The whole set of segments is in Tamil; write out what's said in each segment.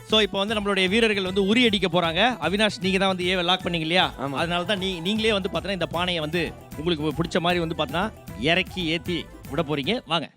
ஸோ இப்போ வந்து நம்மளுடைய வீரர்கள் வந்து உரி அடிக்க போறாங்க. அவினாஷ் நீங்க தான் வந்து ஏவை லாக் பண்ணீங்க இல்லையா? அதனால தான் நீங்களே வந்து பார்த்தீங்கன்னா இந்த பானையை வந்து உங்களுக்கு பிடிச்ச மாதிரி வந்து பார்த்தீங்கன்னா இறக்கி ஏற்றி விட போறீங்க. வாங்க.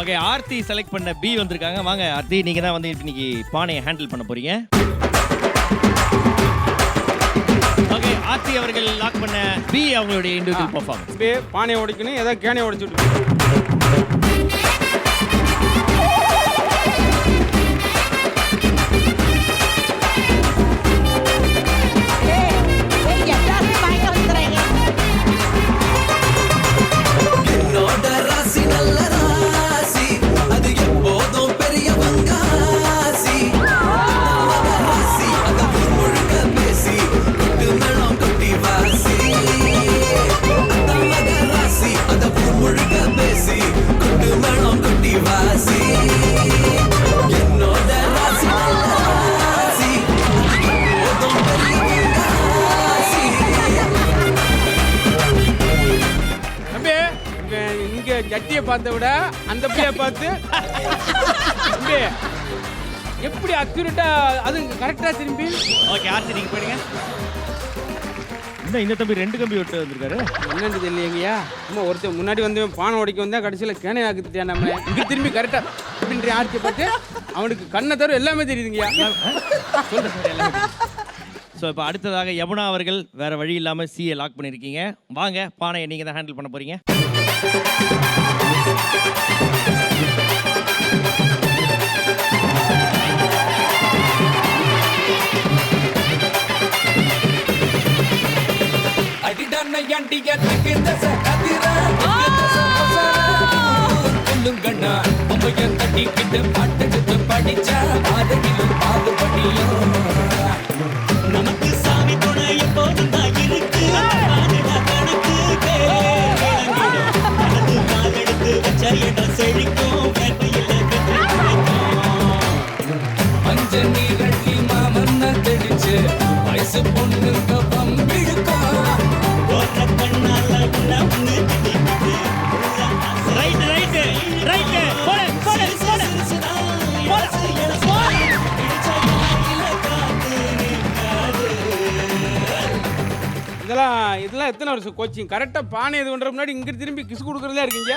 ஓகே, ஆர்த்தி செலக்ட் பண்ண பி வந்திருக்காங்க. வாங்க ஆர்த்தி, நீங்க தான் வந்து இன்னைக்கு பானையை ஹேண்டில் பண்ண போறீங்க. ஓகே, ஆர்த்தி அவர்கள் லாக் பண்ண பி அவங்களுடைய இண்டிவிஜுவல் பெர்ஃபார்மன்ஸ். பே பானையை உடைக்கணும், ஏதோ கேனையை உடைச்சு விட்டு. ஜட்டியை பார்த்த விட அந்த பிள்ளைய பார்த்து எப்படி அக்யூரேட்டா அது கரெக்டா திரும்பி. ஓகே ஆர்த்தி, நீங்க போயிடுங்க. இந்த தம்பி 2 கம்பி விட்டு வந்திருக்காரு. என்னன்னு தெரியலையா? சும்மா ஒருத்தர் முன்னாடி வந்து பானை உடைக்க வந்தா கடைசியில் கேனை ஆக்குத்தியா நம்ம இங்க திரும்பி கரெக்டா அப்படின்ற ஆர்த்தியை பார்த்து அவனுக்கு கண்ணை தவிர எல்லாமே தெரியுதுங்கய்யா. ஸோ இப்போ அடுத்ததாக யமுனா அவர்கள் வேற வழி இல்லாமல் சிஏ லாக் பண்ணியிருக்கீங்க. வாங்க, பானையை நீங்கள் தான் ஹேண்டில் பண்ண போறீங்க. நமக்கு சாமி துணை எப்போதும் தான் இருக்கு. வச்ச இடம் செழிக்கும், மஞ்ச நீரட்டி மாமன்ன தெளிச்சு வயசு பொண்ணு இதெல்லாம் எத்தனை வருஷம் கோச்சிங்? கரெக்டாக பானை இது பண்ணுற முன்னாடி இங்கே திரும்பி கிசு கொடுக்குறதா இருக்கீங்க.